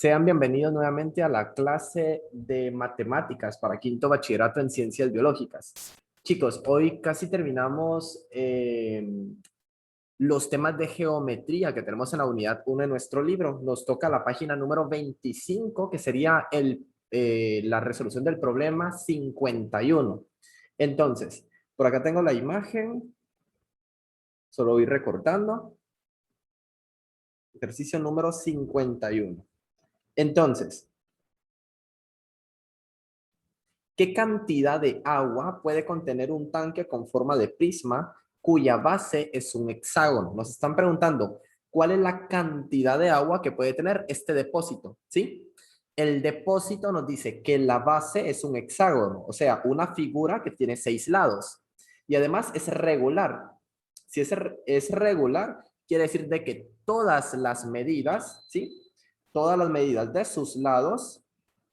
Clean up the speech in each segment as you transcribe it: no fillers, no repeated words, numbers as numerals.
Sean bienvenidos nuevamente a la clase de matemáticas para quinto bachillerato en ciencias biológicas. Chicos, hoy casi terminamos los temas de geometría que tenemos en la unidad 1 de nuestro libro. Nos toca la página número 25, que sería la resolución del problema 51. Entonces, por acá tengo la imagen, solo voy recortando. Ejercicio número 51. Entonces, ¿qué cantidad de agua puede contener un tanque con forma de prisma cuya base es un hexágono? Nos están preguntando, ¿cuál es la cantidad de agua que puede tener este depósito? ¿Sí? El depósito nos dice que la base es un hexágono, o sea, una figura que tiene 6 lados. Y además es regular. Si es regular, quiere decir de que todas las medidas, ¿sí? Todas las medidas de sus lados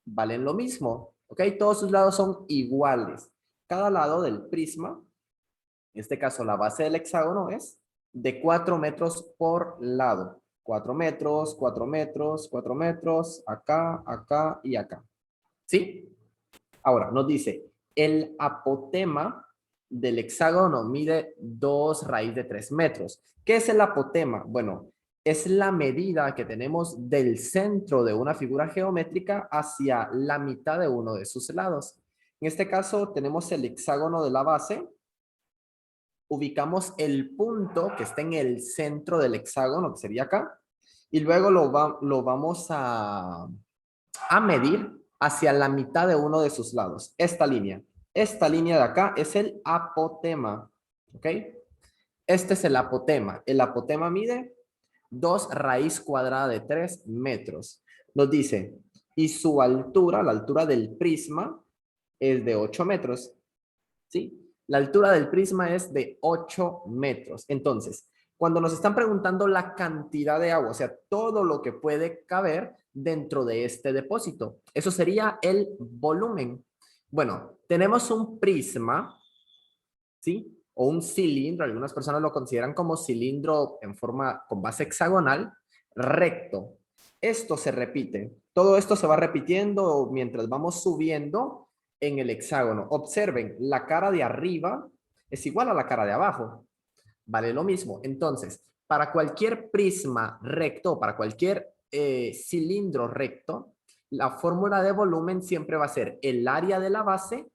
valen lo mismo, ¿ok? Todos sus lados son iguales. Cada lado del prisma, en este caso la base del hexágono, es de 4 metros por lado. 4 metros, 4 metros, 4 metros, acá, acá y acá. ¿Sí? Ahora, nos dice, el apotema del hexágono mide 2 raíz de 3 metros. ¿Qué es el apotema? Bueno, es la medida que tenemos del centro de una figura geométrica hacia la mitad de uno de sus lados. En este caso, tenemos el hexágono de la base. Ubicamos el punto que está en el centro del hexágono, que sería acá. Y luego lo vamos a medir hacia la mitad de uno de sus lados. Esta línea. Esta línea de acá es el apotema. ¿Ok? Este es el apotema. El apotema mide 2 raíz cuadrada de 3 metros. Nos dice, y su altura, la altura del prisma, es de 8 metros. ¿Sí? La altura del prisma es de 8 metros. Entonces, cuando nos están preguntando la cantidad de agua, o sea, todo lo que puede caber dentro de este depósito, eso sería el volumen. Bueno, tenemos un prisma, ¿sí? O un cilindro, algunas personas lo consideran como cilindro en forma con base hexagonal, recto. Esto se repite. Todo esto se va repitiendo mientras vamos subiendo en el hexágono. Observen, la cara de arriba es igual a la cara de abajo. Vale lo mismo. Entonces, para cualquier prisma recto, para cualquier cilindro recto, la fórmula de volumen siempre va a ser el área de la base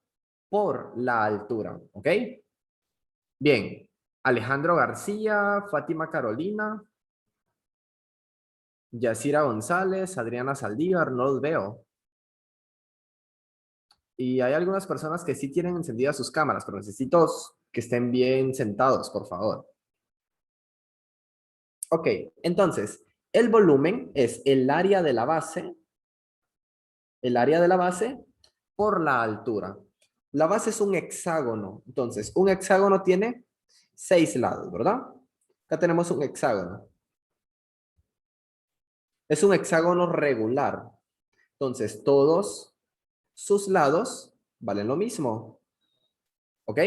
por la altura. ¿Ok? Bien. Alejandro García, Fátima Carolina, Yacira González, Adriana Saldívar, no los veo. Y hay algunas personas que sí tienen encendidas sus cámaras, pero necesito que estén bien sentados, por favor. Ok, entonces, el volumen es el área de la base por la altura. La base es un hexágono, entonces, un hexágono tiene 6 lados, ¿verdad? Acá tenemos un hexágono. Es un hexágono regular. Entonces, todos sus lados valen lo mismo. ¿Ok?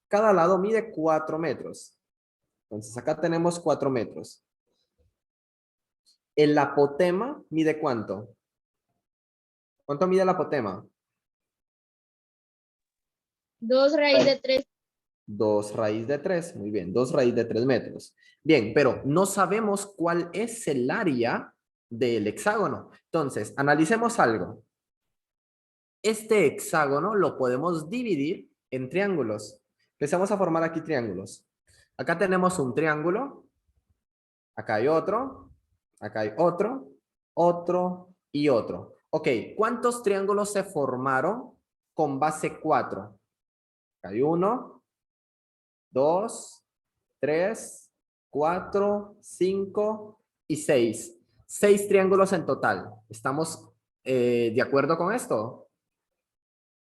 Cada lado mide 4 metros. Entonces, acá tenemos 4 metros. El apotema mide ¿cuánto? ¿Cuánto mide el apotema? 2 raíz de 3. 2 raíz de 3. Muy bien, 2 raíz de 3 metros. Bien, pero no sabemos cuál es el área del hexágono. Entonces, analicemos algo. Este hexágono lo podemos dividir en triángulos. Empezamos a formar aquí triángulos. Acá tenemos un triángulo. Acá hay otro. Acá hay otro. Otro y otro. Ok, ¿cuántos triángulos se formaron con base 4? Acá hay 1, 2, 3, 4, 5 y 6. 6 triángulos en total. ¿Estamos de acuerdo con esto?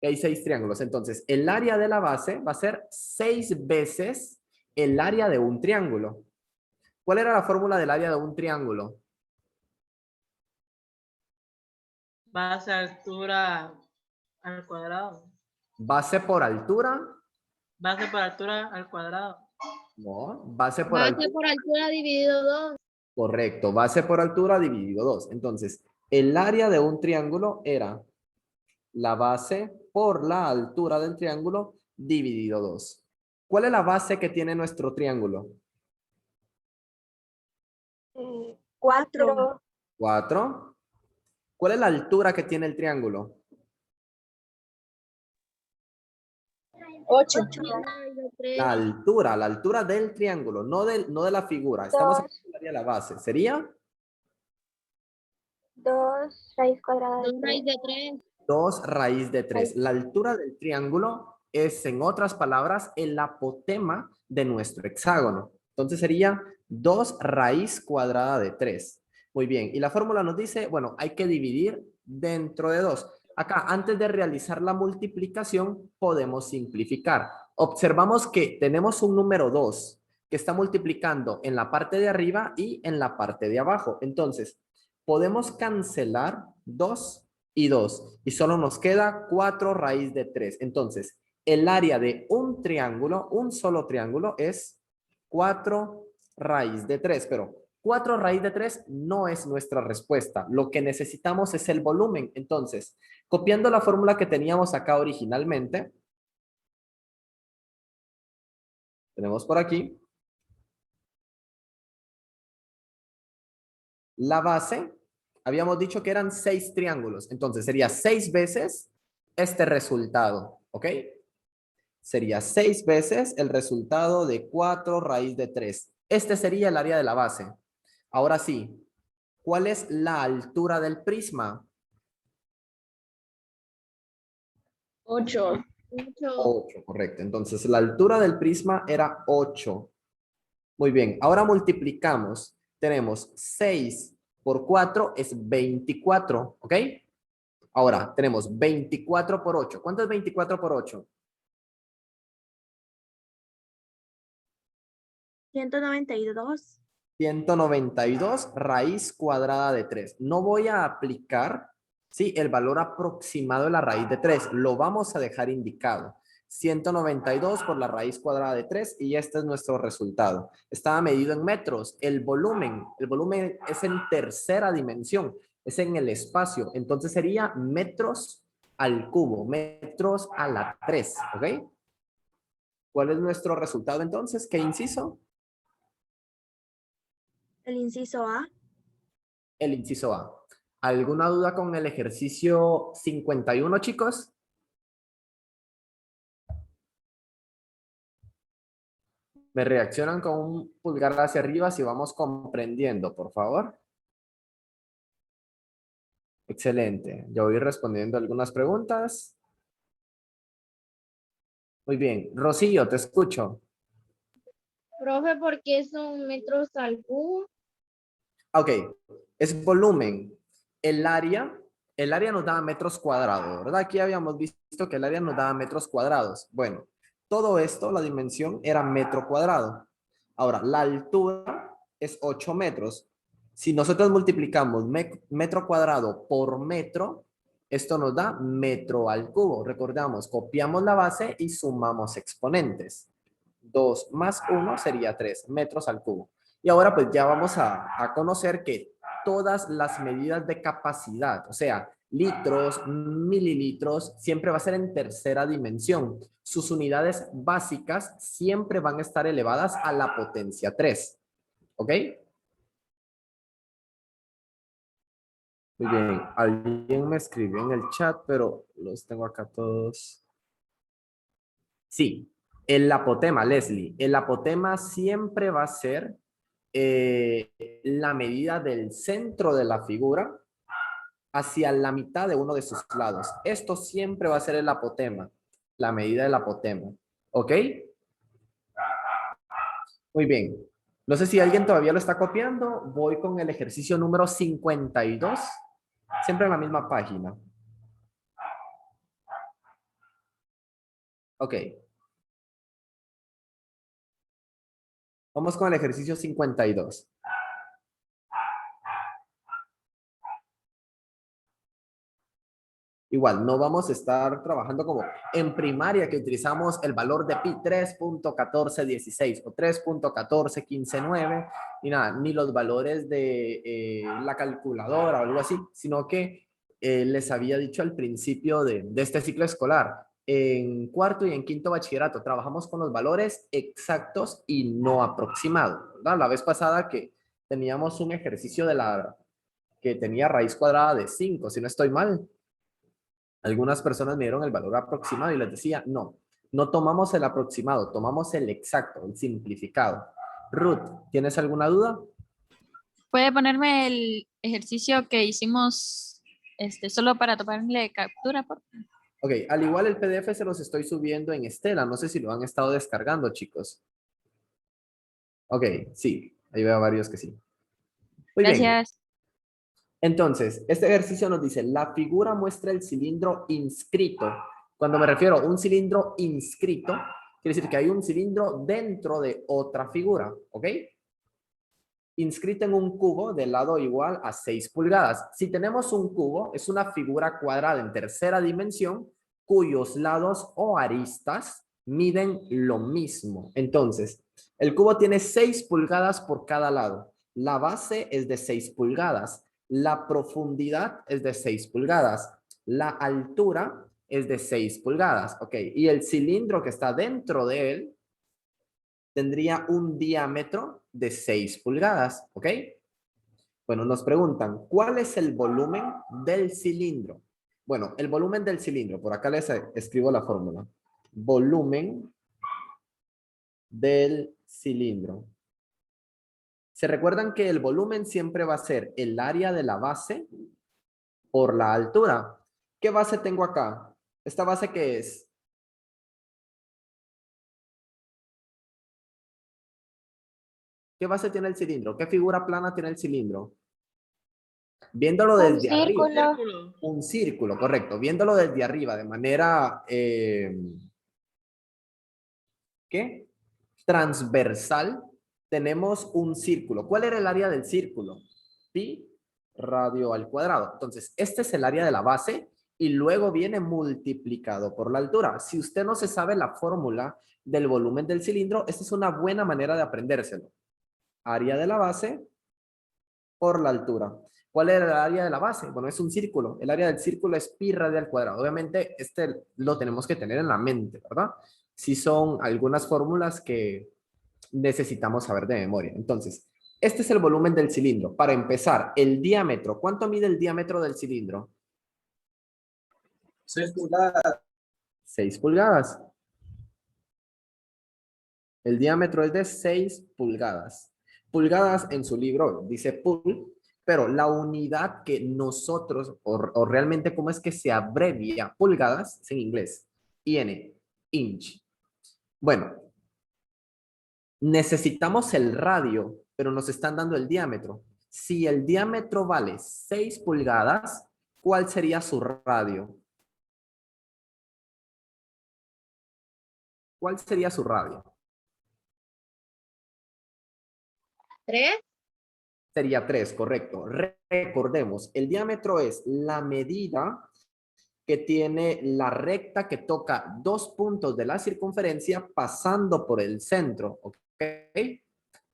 Hay 6 triángulos. Entonces, el área de la base va a ser 6 veces el área de un triángulo. ¿Cuál era la fórmula del área de un triángulo? Base altura al cuadrado. Base por altura. Base por altura al cuadrado. No, base por Base altura. por altura dividido 2. Correcto, base por altura dividido 2. Entonces, el área de un triángulo era la base por la altura del triángulo dividido 2. ¿Cuál es la base que tiene nuestro triángulo? 4. 4. ¿Cuál es la altura que tiene el triángulo? 8. Raíz de 3. La altura del triángulo, no de la figura. Estamos en el área de la base. ¿Sería? 2 raíz cuadrada 2 raíz de 3. 2 raíz de 3. La altura del triángulo es, en otras palabras, el apotema de nuestro hexágono. Entonces sería 2 raíz cuadrada de 3. Muy bien. Y la fórmula nos dice, bueno, hay que dividir dentro de 2. Acá, antes de realizar la multiplicación, podemos simplificar. Observamos que tenemos un número 2 que está multiplicando en la parte de arriba y en la parte de abajo. Entonces, podemos cancelar 2 y 2. Y solo nos queda 4 raíz de 3. Entonces, el área de un triángulo, un solo triángulo, es 4 raíz de 3. Pero 4 raíz de 3 no es nuestra respuesta. Lo que necesitamos es el volumen. Entonces, copiando la fórmula que teníamos acá originalmente, tenemos por aquí la base. Habíamos dicho que eran 6 triángulos. Entonces, sería 6 veces este resultado. ¿Ok? Sería 6 veces el resultado de 4 raíz de 3. Este sería el área de la base. Ahora sí, ¿cuál es la altura del prisma? 8. 8, correcto. Entonces, la altura del prisma era 8. Muy bien, ahora multiplicamos. Tenemos 6 por 4 es 24, ¿ok? Ahora, tenemos 24 por 8. ¿Cuánto es 24 por 8? 192. 192 raíz cuadrada de 3. No voy a aplicar, ¿sí?, el valor aproximado de la raíz de 3. Lo vamos a dejar indicado. 192 por la raíz cuadrada de 3 y este es nuestro resultado. Estaba medido en metros. El volumen es en tercera dimensión, es en el espacio. Entonces sería metros al cubo, metros a la 3, ¿ok? ¿Cuál es nuestro resultado entonces? ¿Qué inciso? El inciso A. El inciso A. ¿Alguna duda con el ejercicio 51, chicos? Me reaccionan con un pulgar hacia arriba si vamos comprendiendo, por favor. Excelente. Yo voy respondiendo algunas preguntas. Muy bien. Rocío, te escucho. Profe, ¿por qué son metros al cubo? Ok. Es volumen. El área nos da metros cuadrados, ¿verdad? Aquí habíamos visto que el área nos daba metros cuadrados. Bueno, todo esto, la dimensión era metro cuadrado. Ahora, la altura es 8 metros. Si nosotros multiplicamos metro cuadrado por metro, esto nos da metro al cubo. Recordamos, copiamos la base y sumamos exponentes. 2 más 1 sería 3 metros al cubo. Y ahora pues ya vamos a conocer que todas las medidas de capacidad, o sea, litros, mililitros, siempre va a ser en tercera dimensión. Sus unidades básicas siempre van a estar elevadas a la potencia 3. ¿Ok? Muy bien. Alguien me escribió en el chat, pero los tengo acá todos. Sí, el apotema, Leslie. El apotema siempre va a ser la medida del centro de la figura hacia la mitad de uno de sus lados. Esto siempre va a ser el apotema, la medida del apotema. ¿Ok? Muy bien. No sé si alguien todavía lo está copiando. Voy con el ejercicio número 52. Siempre en la misma página. Ok. Vamos con el ejercicio 52. Igual, no vamos a estar trabajando como en primaria que utilizamos el valor de pi 3.1416 o 3.14159 y nada, ni los valores de la calculadora o algo así, sino que les había dicho al principio de este ciclo escolar, en cuarto y en quinto bachillerato trabajamos con los valores exactos y no aproximados, ¿verdad? La vez pasada que teníamos un ejercicio que tenía raíz cuadrada de 5, si no estoy mal. Algunas personas me dieron el valor aproximado y les decía, no, no tomamos el aproximado, tomamos el exacto, el simplificado. Ruth, ¿tienes alguna duda? ¿Puede ponerme el ejercicio que hicimos solo para tomarle captura? Por favor? Ok, al igual el PDF se los estoy subiendo en Estela. No sé si lo han estado descargando, chicos. Ok, sí, ahí veo varios que sí. Muy bien. Gracias. Entonces, este ejercicio nos dice, la figura muestra el cilindro inscrito. Cuando me refiero a un cilindro inscrito, quiere decir que hay un cilindro dentro de otra figura, ¿ok? Inscrito en un cubo de lado igual a 6 pulgadas. Si tenemos un cubo, es una figura cuadrada en tercera dimensión, cuyos lados o aristas miden lo mismo. Entonces, el cubo tiene 6 pulgadas por cada lado. La base es de 6 pulgadas. La profundidad es de 6 pulgadas. La altura es de 6 pulgadas. Ok, y el cilindro que está dentro de él tendría un diámetro de 6 pulgadas. Ok. Bueno, nos preguntan, ¿cuál es el volumen del cilindro? Bueno, el volumen del cilindro, por acá les escribo la fórmula. Volumen del cilindro. ¿Se recuerdan que el volumen siempre va a ser el área de la base por la altura? ¿Qué base tengo acá? ¿Esta base qué es? ¿Qué base tiene el cilindro? ¿Qué figura plana tiene el cilindro? Viéndolo Un desde arriba. círculo. Un círculo, correcto. Viéndolo desde arriba de manera, ¿qué? Transversal, tenemos un círculo. ¿Cuál era el área del círculo? Pi radio al cuadrado. Entonces, este es el área de la base y luego viene multiplicado por la altura. Si usted no se sabe la fórmula del volumen del cilindro, esta es una buena manera de aprendérselo. Área de la base por la altura. ¿Cuál era el área de la base? Bueno, es un círculo. El área del círculo es pi radio al cuadrado. Obviamente, este lo tenemos que tener en la mente, ¿verdad? Sí son algunas fórmulas que necesitamos saber de memoria. Entonces, este es el volumen del cilindro. Para empezar, el diámetro. ¿Cuánto mide el diámetro del cilindro? 6 pulgadas. 6 pulgadas. El diámetro es de 6 pulgadas. Pulgadas en su libro dice pul, pero la unidad que nosotros, o realmente cómo es que se abrevia pulgadas, es en inglés. IN, inch. Bueno, necesitamos el radio, pero nos están dando el diámetro. Si el diámetro vale 6 pulgadas, ¿cuál sería su radio? ¿Cuál sería su radio? 3. Sería 3, correcto. Recordemos, el diámetro es la medida que tiene la recta que toca 2 puntos de la circunferencia pasando por el centro. ¿Ok? Ese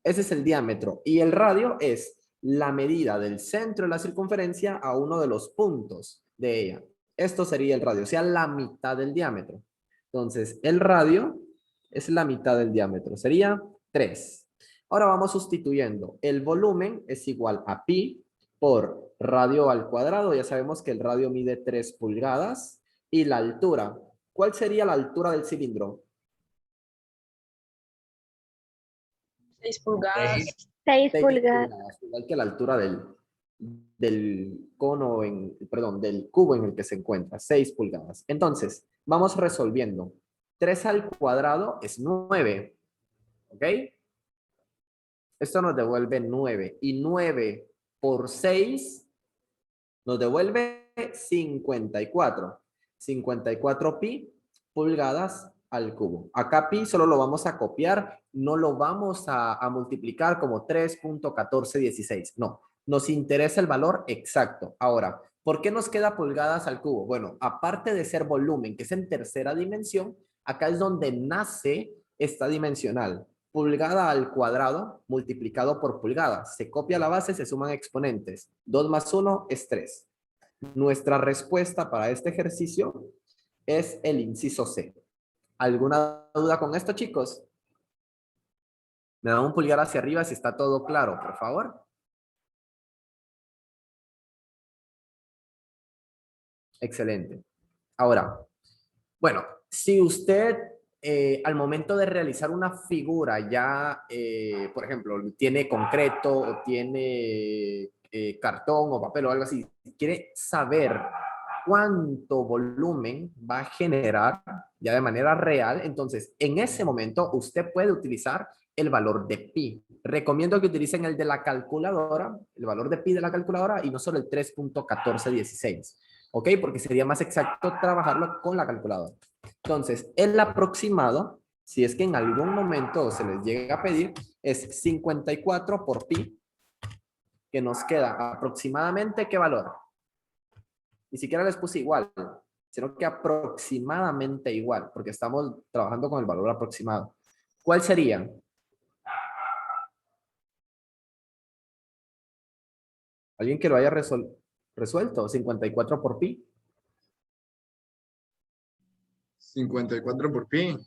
es el diámetro. Y el radio es la medida del centro de la circunferencia a uno de los puntos de ella. Esto sería el radio, o sea, la mitad del diámetro. Entonces, el radio es la mitad del diámetro. Sería 3. Ahora vamos sustituyendo. El volumen es igual a pi por radio al cuadrado. Ya sabemos que el radio mide 3 pulgadas. Y la altura. ¿Cuál sería la altura del cilindro? 6 pulgadas. 6 6 pulgadas. pulgadas, igual que la altura del cono, perdón, del cubo en el que se encuentra, 6 pulgadas. Entonces, vamos resolviendo. 3 al cuadrado es 9. ¿Ok? Esto nos devuelve 9. Y 9 por 6 nos devuelve 54. 54 pi pulgadas al cubo. Acá pi solo lo vamos a copiar, no lo vamos a multiplicar como 3.1416. No, nos interesa el valor exacto. Ahora, ¿Por qué nos queda pulgadas al cubo? Bueno, aparte de ser volumen, que es en tercera dimensión, acá es donde nace esta dimensional. Pulgada al cuadrado multiplicado por pulgada. Se copia la base, se suman exponentes. 2 más 1 es 3. Nuestra respuesta para este ejercicio es el inciso C. ¿Alguna duda con esto, chicos? Me dan un pulgar hacia arriba si está todo claro, por favor. Excelente. Ahora, bueno, si usted al momento de realizar una figura ya, por ejemplo, tiene concreto o tiene cartón o papel o algo así, quiere saber cuánto volumen va a generar ya de manera real, entonces en ese momento usted puede utilizar el valor de pi. Recomiendo que utilicen el de la calculadora, el valor de pi de la calculadora y no solo el 3.1416. ¿Ok? Porque sería más exacto trabajarlo con la calculadora. Entonces, el aproximado, si es que en algún momento se les llega a pedir, es 54 por pi, que nos queda aproximadamente, ¿qué valor? Ni siquiera les puse igual, sino que aproximadamente igual, porque estamos trabajando con el valor aproximado. ¿Cuál sería? ¿Alguien que lo haya resuelto? 54 por pi. 54 por pi.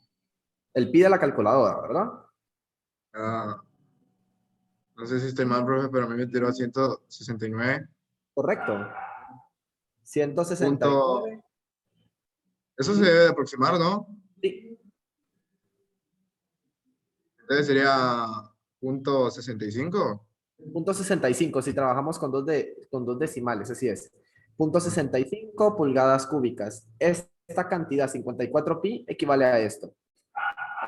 El pi de la calculadora, ¿verdad? Ah, no sé si estoy mal, profe, pero a mí me tiró a 169. Correcto. 169. Punto. Eso se debe de aproximar, ¿no? Sí. Entonces sería punto 65. Punto 65, si trabajamos con dos decimales, así es. Punto 65 pulgadas cúbicas. Esta cantidad, 54 pi, equivale a esto.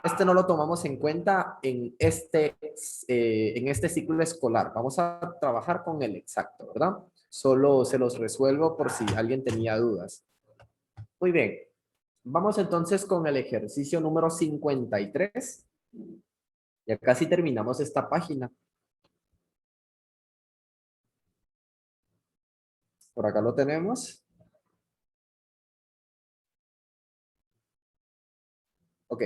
Este no lo tomamos en cuenta en este ciclo escolar. Vamos a trabajar con el exacto, ¿verdad? Solo se los resuelvo por si alguien tenía dudas. Muy bien. Vamos entonces con el ejercicio número 53. Ya casi terminamos esta página. Por acá lo tenemos. Ok.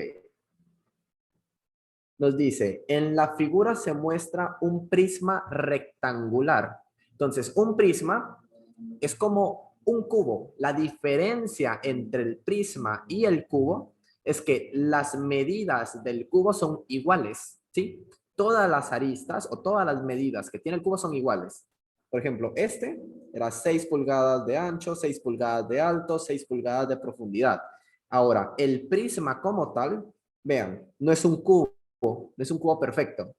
Nos dice, en la figura se muestra un prisma rectangular. Entonces, un prisma es como un cubo. La diferencia entre el prisma y el cubo es que las medidas del cubo son iguales, ¿sí? Todas las aristas o todas las medidas que tiene el cubo son iguales. Por ejemplo, este era 6 pulgadas de ancho, 6 pulgadas de alto, 6 pulgadas de profundidad. Ahora, el prisma como tal, vean, no es un cubo, no es un cubo perfecto.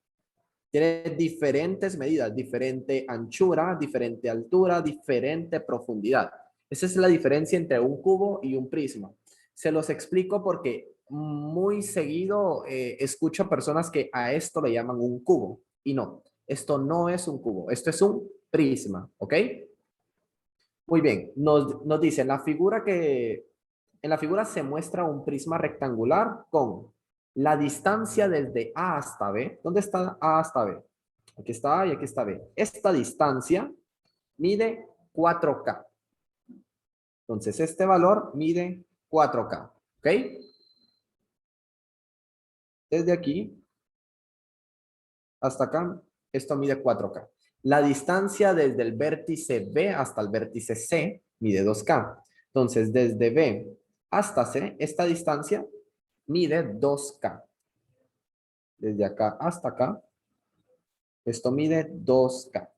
Tiene diferentes medidas, diferente anchura, diferente altura, diferente profundidad. Esa es la diferencia entre un cubo y un prisma. Se los explico porque muy seguido escucho personas que a esto le llaman un cubo. Y no, esto no es un cubo, esto es un prisma, ¿ok? Muy bien, nos dice en la figura se muestra un prisma rectangular con la distancia desde A hasta B. ¿Dónde está A hasta B? Aquí está A y aquí está B. Esta distancia mide 4K. Entonces, este valor mide 4K. ¿Ok? Desde aquí hasta acá, esto mide 4K. La distancia desde el vértice B hasta el vértice C mide 2K. Entonces, desde B hasta C, esta distancia mide 2K. Desde acá hasta acá, esto mide 2K.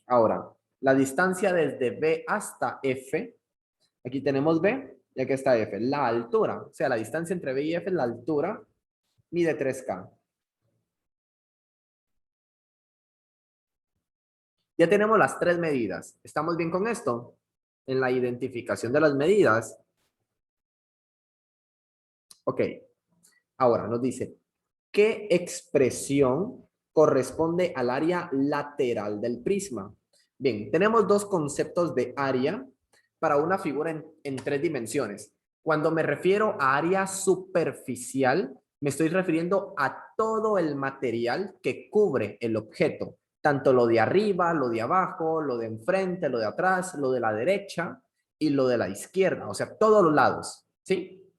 Ahora, la distancia desde B hasta F, aquí tenemos B y aquí está F. La altura, o sea, la distancia entre B y F, la altura, mide 3K. Ya tenemos las tres medidas. ¿Estamos bien con esto? En la identificación de las medidas. Ok. Ahora nos dice, ¿qué expresión corresponde al área lateral del prisma? Bien, tenemos dos conceptos de área para una figura en 3 dimensiones. Cuando me refiero a área superficial, me estoy refiriendo a todo el material que cubre el objeto. Tanto lo de arriba, lo de abajo, lo de enfrente, lo de atrás, lo de la derecha y lo de la izquierda. O sea, todos los lados. ¿Sí?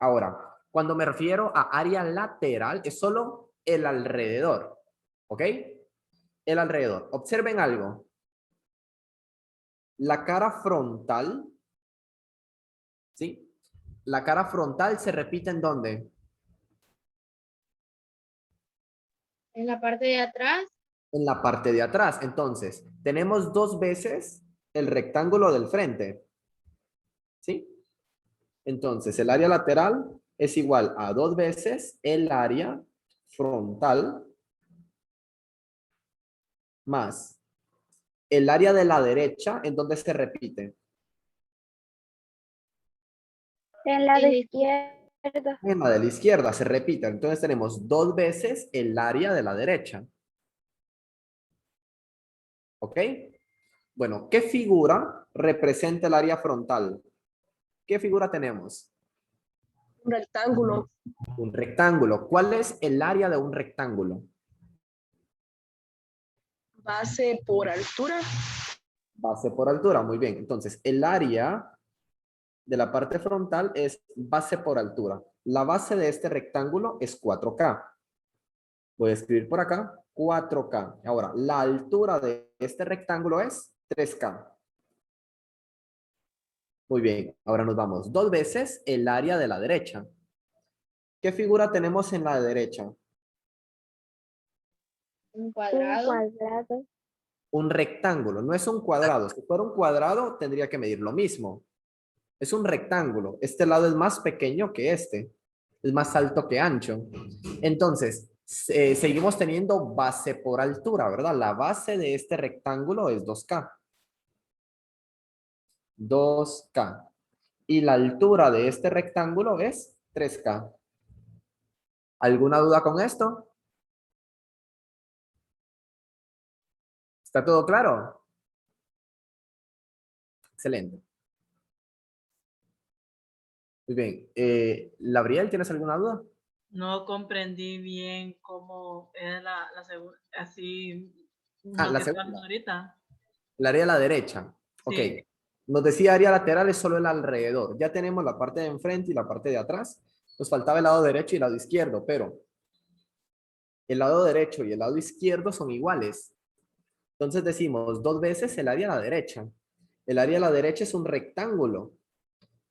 Ahora, cuando me refiero a área lateral, es solo el alrededor. ¿Ok? El alrededor. Observen algo. La cara frontal, ¿sí? La cara frontal se repite ¿en dónde? En la parte de atrás, En la parte de atrás. Entonces, tenemos 2 veces el rectángulo del frente. ¿Sí? Entonces, el área lateral es igual a 2 veces el área frontal más el área de la derecha, ¿en dónde se repite? en la de izquierda. En la de la izquierda se repite. Entonces tenemos 2 veces el área de la derecha. ¿Ok? Bueno, ¿qué figura representa el área frontal? ¿Qué figura tenemos? Un rectángulo. Un rectángulo. ¿Cuál es el área de un rectángulo? Base por altura. Base por altura. Muy bien. Entonces, el área de la parte frontal es base por altura. La base de este rectángulo es 4K. Voy a escribir por acá 4K. Ahora, la altura de este rectángulo es 3K. Muy bien. Ahora nos vamos 2 veces el área de la derecha. ¿Qué figura tenemos en la derecha? Un cuadrado. Un rectángulo. No es un cuadrado. Si fuera un cuadrado, tendría que medir lo mismo. Es un rectángulo. Este lado es más pequeño que este. Es más alto que ancho. Entonces, seguimos teniendo base por altura, ¿verdad? La base de este rectángulo es 2K. 2K. Y la altura de este rectángulo es 3K. ¿Alguna duda con esto? ¿Está todo claro? Excelente. Muy bien. Labriel, ¿tienes alguna duda? No comprendí bien cómo es la segunda, así Ah, lo la que está segunda. ahorita. El área a la derecha. Ok. Sí. Nos decía área lateral es solo el alrededor. Ya tenemos la parte de enfrente y la parte de atrás. Nos faltaba el lado derecho y el lado izquierdo, pero el lado derecho y el lado izquierdo son iguales. Entonces decimos 2 veces el área a la derecha. El área a la derecha es un rectángulo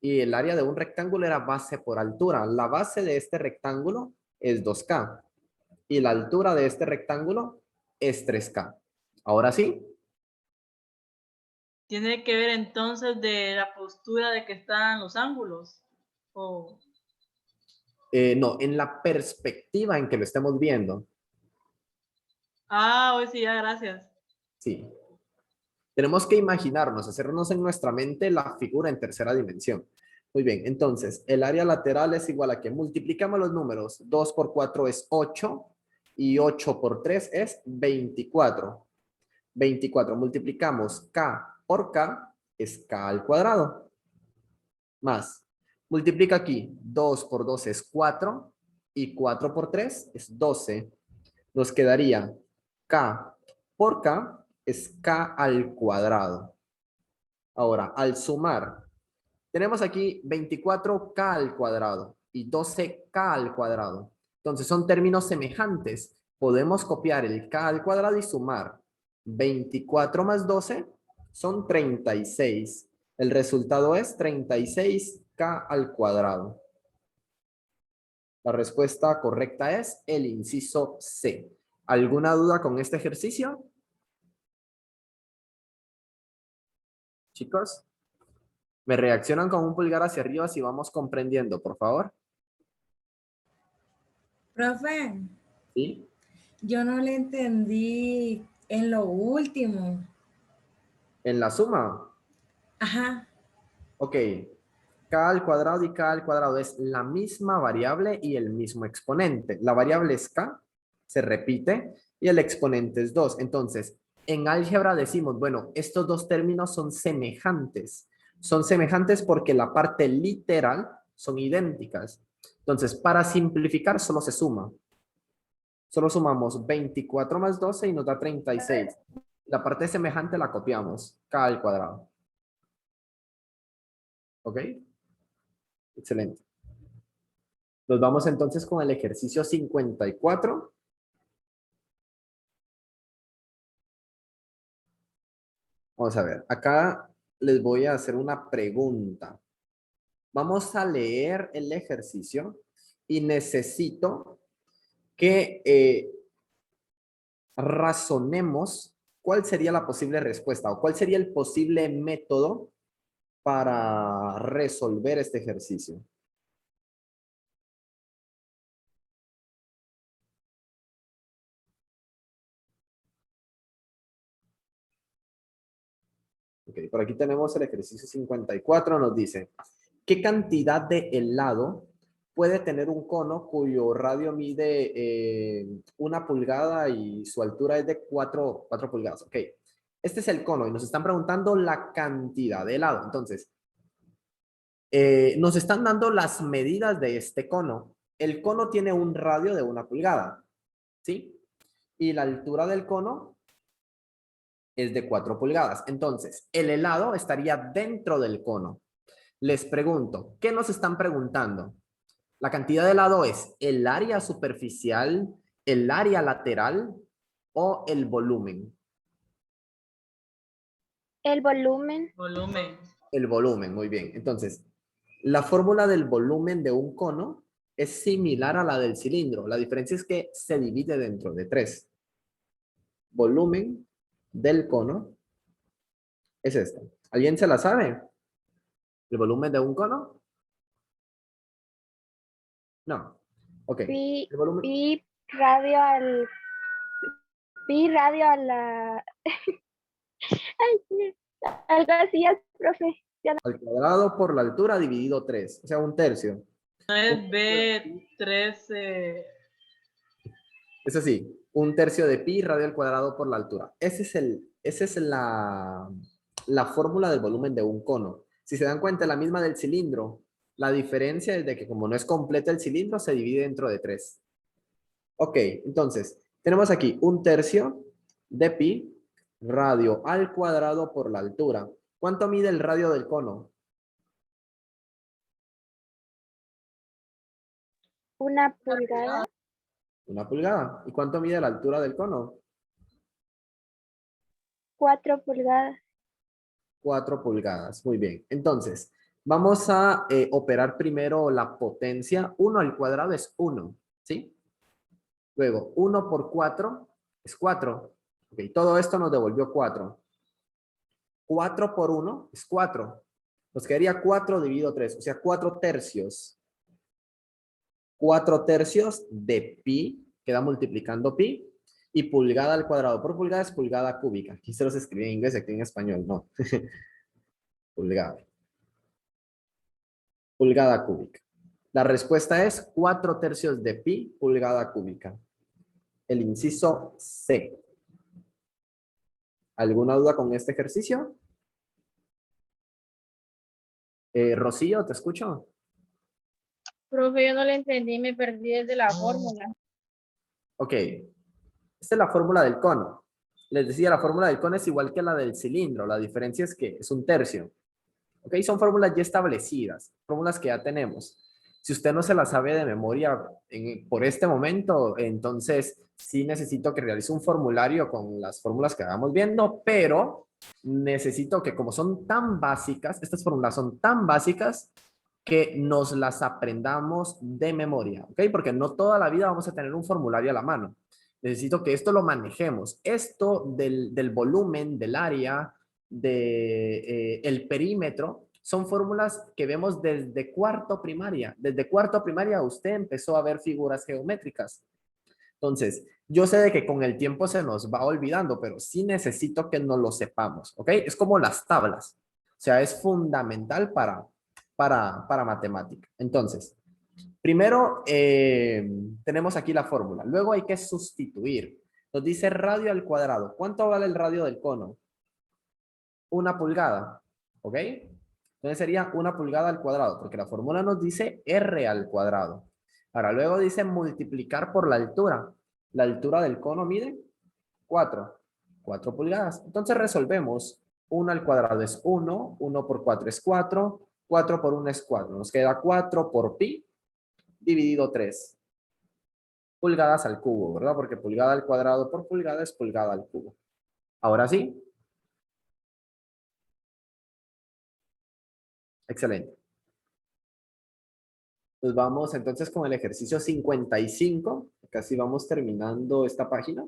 y el área de un rectángulo era base por altura. La base de este rectángulo es 2K y la altura de este rectángulo es 3K. Ahora sí. Tiene que ver entonces de la postura de que están los ángulos. O No, en la perspectiva en que lo estemos viendo. hoy sí, ya, gracias. Sí. Tenemos que imaginarnos, hacernos en nuestra mente la figura en tercera dimensión. Muy bien, entonces, el área lateral es igual a que multiplicamos los números. 2 por 4 es 8 y 8 por 3 es 24. 24, multiplicamos K por K, es K al cuadrado. Más, multiplica aquí, 2 por 2 es 4 y 4 por 3 es 12. Nos quedaría K por K es K al cuadrado. Ahora, al sumar, tenemos aquí 24K al cuadrado y 12K al cuadrado. Entonces, son términos semejantes. Podemos copiar el K al cuadrado y sumar. 24 más 12 son 36. El resultado es 36K al cuadrado. La respuesta correcta es el inciso C. ¿Alguna duda con este ejercicio? Chicos, me reaccionan con un pulgar hacia arriba si vamos comprendiendo, por favor. Profe, ¿Sí? yo no le entendí en lo último. En la suma. Ajá. Ok. K al cuadrado y K al cuadrado es la misma variable y el mismo exponente. La variable es K, se repite, y el exponente es 2. Entonces, en álgebra decimos, bueno, estos dos términos son semejantes. Son semejantes porque la parte literal son idénticas. Entonces, para simplificar, solo se suma. Solo sumamos 24 más 12 y nos da 36. La parte semejante la copiamos. K al cuadrado. ¿Ok? Excelente. Nos vamos entonces con el ejercicio 54. Vamos a ver. Acá les voy a hacer una pregunta. Vamos a leer el ejercicio y necesito que razonemos cuál sería la posible respuesta o cuál sería el posible método para resolver este ejercicio. Ok, por aquí tenemos el ejercicio 54, nos dice, ¿qué cantidad de helado puede tener un cono cuyo radio mide 1 pulgada y su altura es de 4 pulgadas? Ok, este es el cono y nos están preguntando la cantidad de helado. Entonces, nos están dando las medidas de este cono. El cono tiene un radio de 1 pulgada, ¿sí? Y la altura del cono es de 4 pulgadas. Entonces, el helado estaría dentro del cono. Les pregunto, ¿qué nos están preguntando? La cantidad de helado es el área superficial, el área lateral o el volumen. El volumen. Volumen. El volumen, muy bien. Entonces, la fórmula del volumen de un cono es similar a la del cilindro. La diferencia es que se divide dentro de 3. Volumen del cono es este. ¿Alguien se la sabe? ¿El volumen de un cono? No. Ok. Pi, El volumen pi radio al. Pi radio a la. Ay, sí, algo así es, profe. al cuadrado por la altura dividido 3. O sea, 1/3. No es B13. Es así, 1/3 de pi radio al cuadrado por la altura. Esa es la fórmula del volumen de un cono. Si se dan cuenta, la misma del cilindro. La diferencia es de que como no es completo el cilindro, se divide dentro de 3. Ok, entonces, tenemos aquí 1/3 de pi radio al cuadrado por la altura. ¿Cuánto mide el radio del cono? 1 pulgada. 1 pulgada. ¿Y cuánto mide la altura del cono? 4 pulgadas. 4 pulgadas. Muy bien. Entonces, vamos a operar primero la potencia. 1 al cuadrado es 1, ¿sí? Luego, 1 por 4 es 4. Ok, todo esto nos devolvió 4. 4 por 1 es 4. Nos quedaría 4 dividido 3, o sea, 4/3. 4/3 de pi, queda multiplicando pi, y pulgada al cuadrado por pulgada es pulgada cúbica. Aquí se los escribí en inglés, aquí en español, no. Pulgada. Pulgada cúbica. La respuesta es 4/3 de pi pulgada cúbica. El inciso C. ¿Alguna duda con este ejercicio? Rocío, ¿te escucho? Profe, yo no le entendí, me perdí desde la fórmula. Ok. Esta es la fórmula del cono. Les decía, la fórmula del cono es igual que la del cilindro. La diferencia es que es 1/3. Ok, son fórmulas ya establecidas, fórmulas que ya tenemos. Si usted no se las sabe de memoria por este momento, entonces sí necesito que realice un formulario con las fórmulas que vamos viendo, pero necesito que como son tan básicas, estas fórmulas son tan básicas que nos las aprendamos de memoria, ¿ok? Porque no toda la vida vamos a tener un formulario a la mano. Necesito que esto lo manejemos. Esto del volumen, del área, el perímetro, son fórmulas que vemos desde cuarto primaria. Desde cuarto primaria usted empezó a ver figuras geométricas. Entonces, yo sé de que con el tiempo se nos va olvidando, pero sí necesito que nos lo sepamos, ¿ok? Es como las tablas. O sea, es fundamental para matemática. Entonces, primero tenemos aquí la fórmula. Luego hay que sustituir. Nos dice radio al cuadrado. ¿Cuánto vale el radio del cono? 1 pulgada, ¿ok? Entonces sería 1 pulgada al cuadrado, porque la fórmula nos dice R al cuadrado. Ahora, luego dice multiplicar por la altura. La altura del cono mide 4 pulgadas. Entonces resolvemos. 1 al cuadrado es 1, 1 por 4 es 4, 4 por 1 es 4. Nos queda 4 por pi dividido 3 pulgadas al cubo, ¿verdad? Porque pulgada al cuadrado por pulgada es pulgada al cubo. Ahora sí. Excelente. Pues vamos entonces con el ejercicio 55. Casi vamos terminando esta página.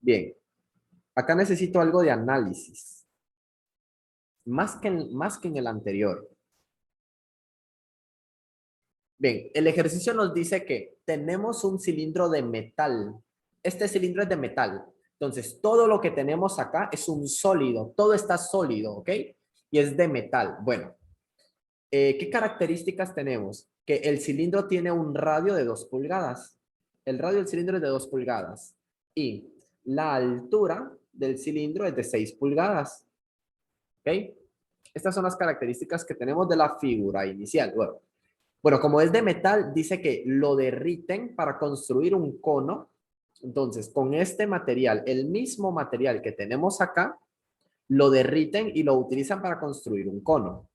Bien. Acá necesito algo de análisis. Más que en el anterior. Bien, el ejercicio nos dice que tenemos un cilindro de metal. Este cilindro es de metal. Entonces, todo lo que tenemos acá es un sólido. Todo está sólido, ¿ok? Y es de metal. Bueno, ¿qué características tenemos? Que el cilindro tiene un radio de 2 pulgadas. El radio del cilindro es de 2 pulgadas. Y la altura del cilindro es de 6 pulgadas. ¿Ok? Estas son las características que tenemos de la figura inicial. Bueno, como es de metal, dice que lo derriten para construir un cono. Entonces, con este material, el mismo material que tenemos acá, lo derriten y lo utilizan para construir un cono.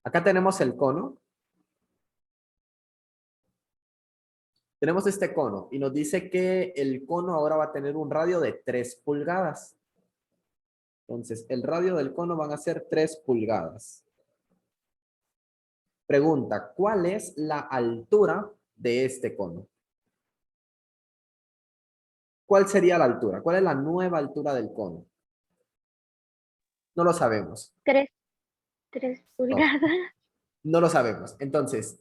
Acá tenemos el cono. Tenemos este cono y nos dice que el cono ahora va a tener un radio de 3 pulgadas. Entonces, el radio del cono van a ser 3 pulgadas. Pregunta, ¿cuál es la altura de este cono? ¿Cuál sería la altura? ¿Cuál es la nueva altura del cono? No lo sabemos. 3 pulgadas. No lo sabemos. Entonces,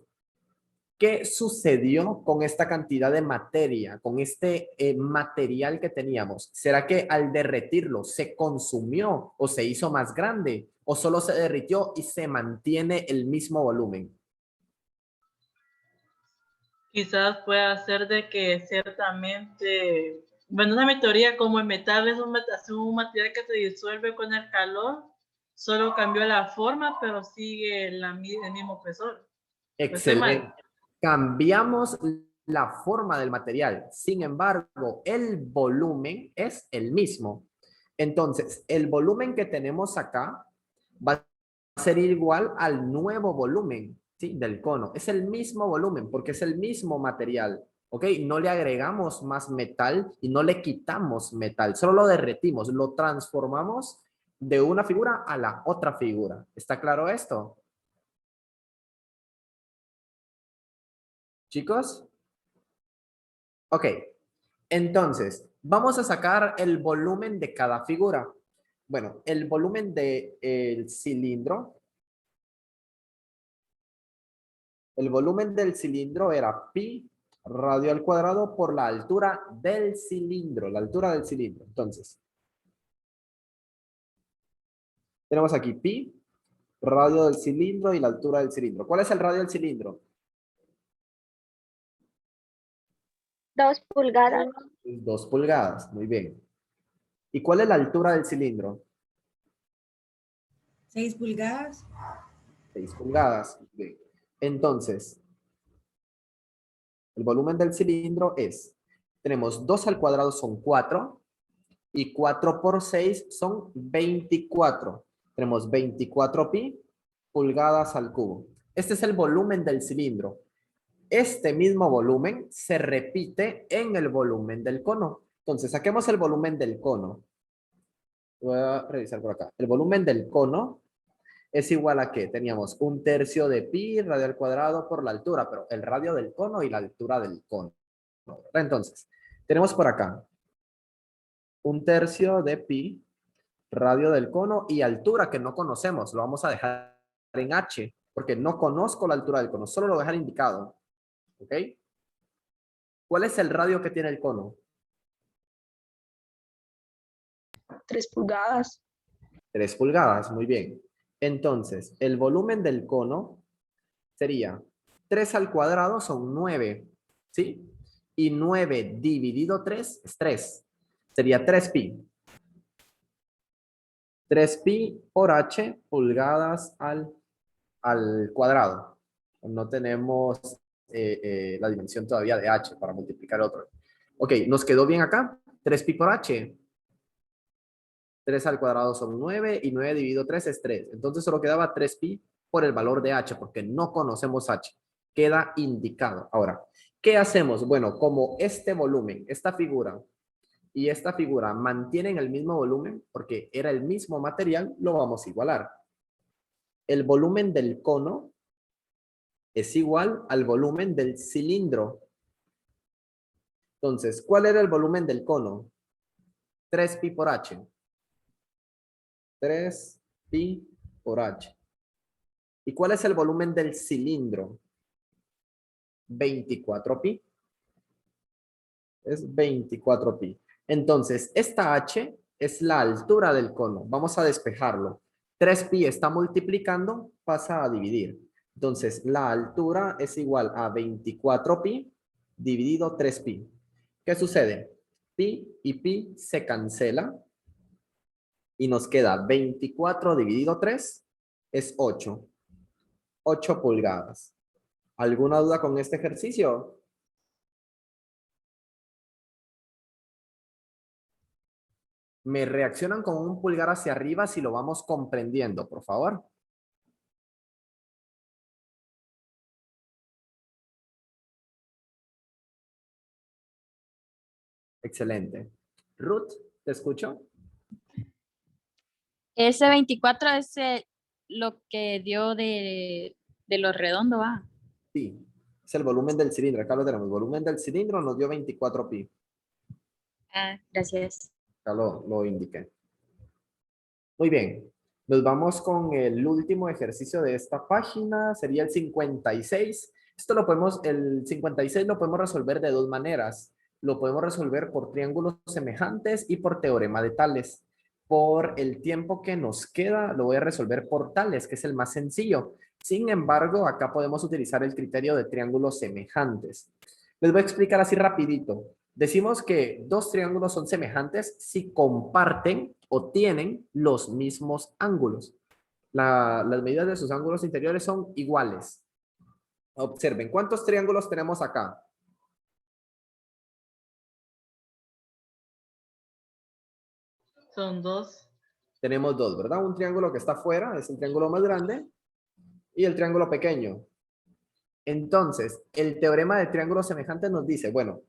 ¿qué sucedió con esta cantidad de materia, con este material que teníamos? ¿Será que al derretirlo se consumió o se hizo más grande? ¿O solo se derritió y se mantiene el mismo volumen? Quizás pueda ser de que ciertamente, bueno, una mi teoría, como el metal es un material que se disuelve con el calor, solo cambió la forma, pero sigue el mismo espesor. Excelente. Cambiamos la forma del material. Sin embargo, el volumen es el mismo. Entonces, el volumen que tenemos acá va a ser igual al nuevo volumen, ¿sí? Del cono. Es el mismo volumen porque es el mismo material. ¿Ok? No le agregamos más metal y no le quitamos metal. Solo lo derretimos, lo transformamos de una figura a la otra figura. ¿Está claro esto? Chicos. Ok. Entonces, vamos a sacar el volumen de cada figura. Bueno, el volumen del cilindro. El volumen del cilindro era pi radio al cuadrado por la altura del cilindro. La altura del cilindro. Entonces, tenemos aquí pi, radio del cilindro y la altura del cilindro. ¿Cuál es el radio del cilindro? 2 pulgadas. 2 pulgadas. Muy bien. ¿Y cuál es la altura del cilindro? 6 pulgadas. 6 pulgadas. Bien. Entonces, el volumen del cilindro es, tenemos 2 al cuadrado son 4 y 4 por 6 son 24. Tenemos 24 pi pulgadas al cubo. Este es el volumen del cilindro. Este mismo volumen se repite en el volumen del cono. Entonces, saquemos el volumen del cono. Voy a revisar por acá. El volumen del cono es igual a que teníamos 1/3 de pi radio al cuadrado por la altura, pero el radio del cono y la altura del cono. Entonces, tenemos por acá 1/3 de pi radio del cono y altura que no conocemos. Lo vamos a dejar en h porque no conozco la altura del cono, solo lo voy a dejar indicado. ¿Ok? ¿Cuál es el radio que tiene el cono? 3 pulgadas. 3 pulgadas, muy bien. Entonces, el volumen del cono sería 3 al cuadrado son 9, ¿sí? Y 9 dividido 3 es 3. Sería 3 pi. 3 pi por h pulgadas al al cuadrado. No tenemos la dimensión todavía de h para multiplicar otro. Ok, ¿nos quedó bien acá? 3pi por h. 3 al cuadrado son 9 y 9 dividido 3 es 3. Entonces solo quedaba 3pi por el valor de h porque no conocemos h. Queda indicado. Ahora, ¿qué hacemos? Bueno, como este volumen, esta figura y esta figura mantienen el mismo volumen porque era el mismo material, lo vamos a igualar. El volumen del cono es igual al volumen del cilindro. Entonces, ¿cuál era el volumen del cono? 3pi por h. 3pi por h. ¿Y cuál es el volumen del cilindro? 24pi. Es 24pi. Entonces, esta h es la altura del cono. Vamos a despejarlo. 3pi está multiplicando, pasa a dividir. Entonces, la altura es igual a 24pi dividido 3pi. ¿Qué sucede? Pi y pi se cancela y nos queda 24 dividido 3 es 8. 8 pulgadas. ¿Alguna duda con este ejercicio? Me reaccionan con un pulgar hacia arriba si lo vamos comprendiendo, por favor. Excelente. Ruth, ¿te escucho? Ese 24 es lo que dio de lo redondo, ¿va? Sí, es el volumen del cilindro. Acá lo tenemos. El volumen del cilindro nos dio 24pi. Ah, gracias. Ya lo indiqué. Muy bien. Nos vamos con el último ejercicio de esta página. Sería el 56. El 56 lo podemos resolver de dos maneras. Lo podemos resolver por triángulos semejantes y por teorema de Tales. Por el tiempo que nos queda, lo voy a resolver por Tales, que es el más sencillo. Sin embargo, acá podemos utilizar el criterio de triángulos semejantes. Les voy a explicar así rapidito. Decimos que dos triángulos son semejantes si comparten o tienen los mismos ángulos. Las medidas de sus ángulos interiores son iguales. Observen, ¿cuántos triángulos tenemos acá? Son 2. Tenemos dos, ¿verdad? Un triángulo que está afuera, es el triángulo más grande, y el triángulo pequeño. Entonces, el teorema de triángulos semejantes nos dice, bueno,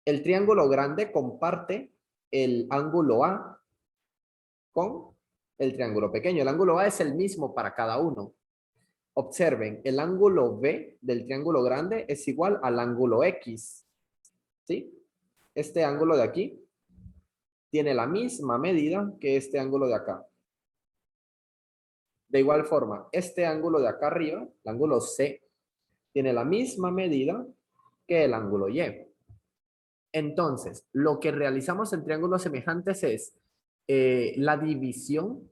el triángulo grande comparte el ángulo A con el triángulo pequeño. El ángulo A es el mismo para cada uno. Observen, el ángulo B del triángulo grande es igual al ángulo X. ¿Sí? Este ángulo de aquí tiene la misma medida que este ángulo de acá. De igual forma, este ángulo de acá arriba, el ángulo C, tiene la misma medida que el ángulo Y. Entonces, lo que realizamos en triángulos semejantes es la división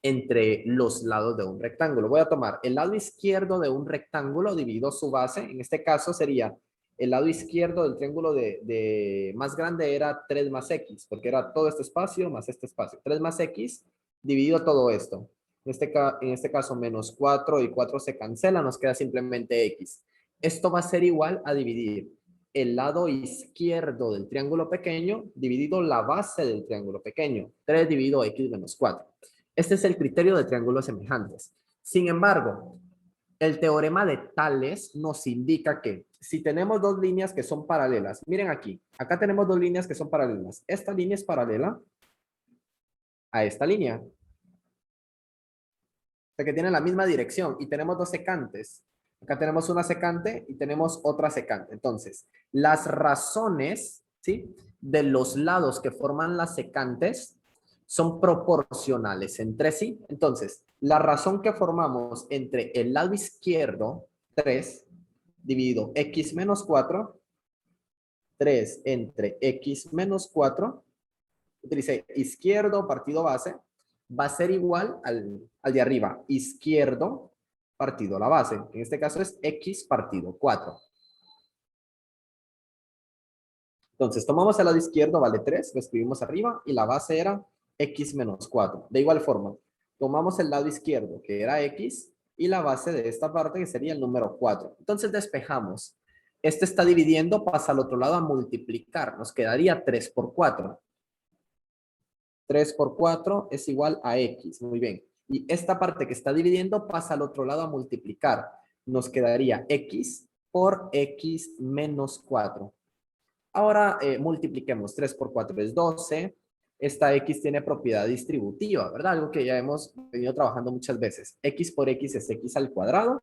entre los lados de un rectángulo. Voy a tomar el lado izquierdo de un rectángulo, divido su base. En este caso sería el lado izquierdo del triángulo de más grande era 3 más x, porque era todo este espacio más este espacio. 3 más x dividido todo esto. En este caso menos 4 y 4 se cancela, nos queda simplemente x. Esto va a ser igual a dividir el lado izquierdo del triángulo pequeño dividido la base del triángulo pequeño. 3 dividido x menos 4. Este es el criterio de triángulos semejantes. Sin embargo, el teorema de Tales nos indica que si tenemos dos líneas que son paralelas, miren aquí, acá tenemos dos líneas que son paralelas. Esta línea es paralela a esta línea. O sea que tienen la misma dirección y tenemos dos secantes. Acá tenemos una secante y tenemos otra secante. Entonces, las razones, ¿sí?, de los lados que forman las secantes son proporcionales entre sí. Entonces, la razón que formamos entre el lado izquierdo, 3, dividido x menos 4, 3 entre x menos 4, utilicé izquierdo partido base, va a ser igual al de arriba, izquierdo partido la base. En este caso es x partido 4. Entonces, tomamos el lado izquierdo, vale 3, lo escribimos arriba, y la base era x menos 4. De igual forma, tomamos el lado izquierdo, que era x, y la base de esta parte que sería el número 4. Entonces despejamos. Este está dividiendo, pasa al otro lado a multiplicar. Nos quedaría 3 por 4. 3 por 4 es igual a X. Muy bien. Y esta parte que está dividiendo pasa al otro lado a multiplicar. Nos quedaría X por X menos 4. Ahora multipliquemos. 3 por 4 es 12. Esta X tiene propiedad distributiva, ¿verdad? Algo que ya hemos venido trabajando muchas veces. X por X es X al cuadrado.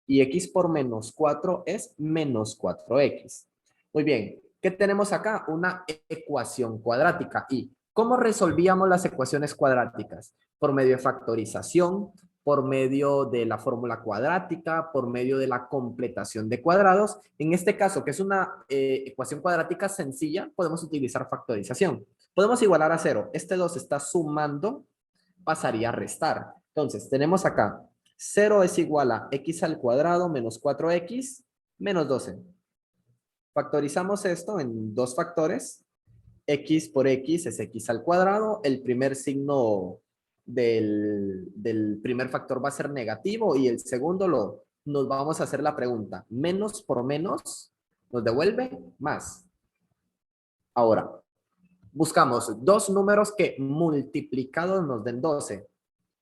Y X por menos 4 es menos 4X. Muy bien. ¿Qué tenemos acá? Una ecuación cuadrática. ¿Y cómo resolvíamos las ecuaciones cuadráticas? Por medio de factorización, por medio de la fórmula cuadrática, por medio de la completación de cuadrados. En este caso, que es una ecuación cuadrática sencilla, podemos utilizar factorización. Podemos igualar a 0. Este 2 está sumando, pasaría a restar. Entonces, tenemos acá 0 es igual a X al cuadrado menos 4X menos 12. Factorizamos esto en dos factores. X por X es X al cuadrado. El primer signo del primer factor va a ser negativo y el segundo nos vamos a hacer la pregunta. Menos por menos nos devuelve más. Ahora, buscamos dos números que multiplicados nos den 12.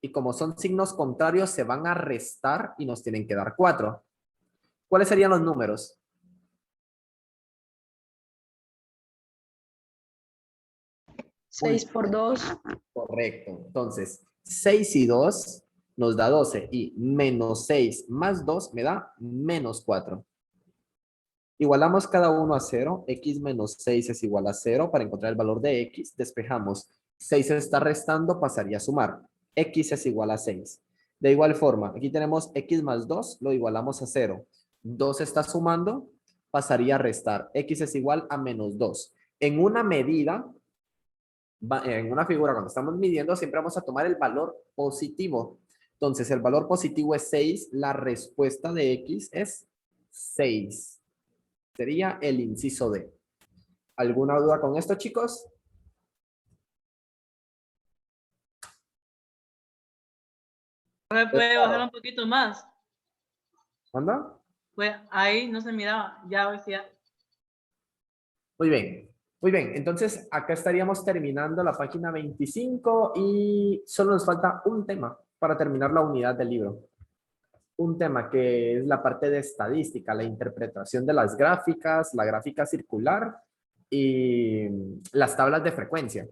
Y como son signos contrarios, se van a restar y nos tienen que dar 4. ¿Cuáles serían los números? Seis por 2. Correcto. Entonces, 6 y 2 nos da 12 y menos 6 más 2 me da menos 4. Igualamos cada uno a 0. X menos 6 es igual a 0. Para encontrar el valor de X, despejamos. 6 se está restando, pasaría a sumar. X es igual a 6. De igual forma, aquí tenemos X más 2, lo igualamos a 0. 2 está sumando, pasaría a restar. X es igual a menos 2. En una medida, en una figura, cuando estamos midiendo, siempre vamos a tomar el valor positivo. Entonces, el valor positivo es 6. La respuesta de X es 6. Sería el inciso D. ¿Alguna duda con esto, chicos? ¿Puede bajar un poquito más? ¿Anda? Pues ahí no se miraba, ya decía. Muy bien. Muy bien, entonces acá estaríamos terminando la página 25 y solo nos falta un tema para terminar la unidad del libro. Un tema que es la parte de estadística, la interpretación de las gráficas, la gráfica circular y las tablas de frecuencia.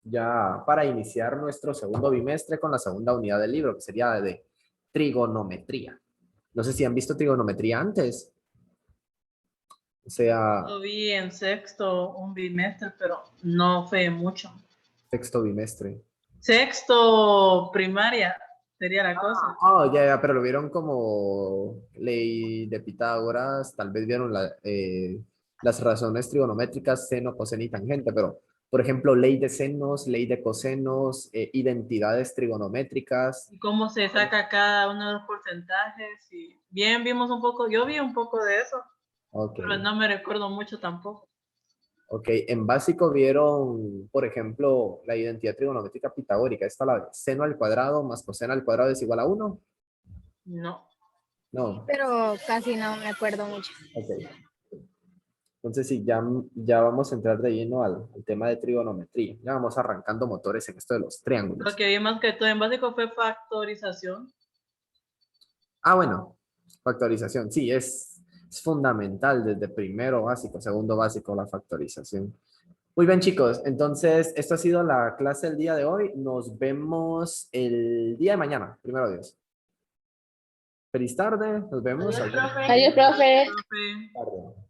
Ya para iniciar nuestro segundo bimestre con la segunda unidad del libro, que sería de trigonometría. No sé si han visto trigonometría antes. O sea, Lo vi en sexto, un bimestre, pero no fue mucho. sexto bimestre. Sexto primaria sería la cosa. Oh, ya, pero lo vieron como ley de Pitágoras, tal vez vieron las razones trigonométricas, seno, coseno y tangente, pero, por ejemplo, ley de senos, ley de cosenos, identidades trigonométricas. Y cómo se saca cada uno de los porcentajes. Y bien, vimos un poco, yo vi un poco de eso, Okay. pero no me recuerdo mucho tampoco. Ok, en básico vieron, por ejemplo, la identidad trigonométrica pitagórica. Esta la de seno al cuadrado más coseno al cuadrado es igual a 1. No. No. Pero casi no me acuerdo mucho. Ok. Entonces sí, ya vamos a entrar de lleno al tema de trigonometría. Ya vamos arrancando motores en esto de los triángulos. Lo que vi más que todo en básico fue factorización. Ah, bueno, factorización. Sí, es fundamental desde primero básico, segundo básico, la factorización. Muy bien, chicos. Entonces, esto ha sido la clase del día de hoy. Nos vemos el día de mañana. Primero Dios. Feliz tarde. Nos vemos. Adiós, profe. Adiós, profe. Profe. Tarde.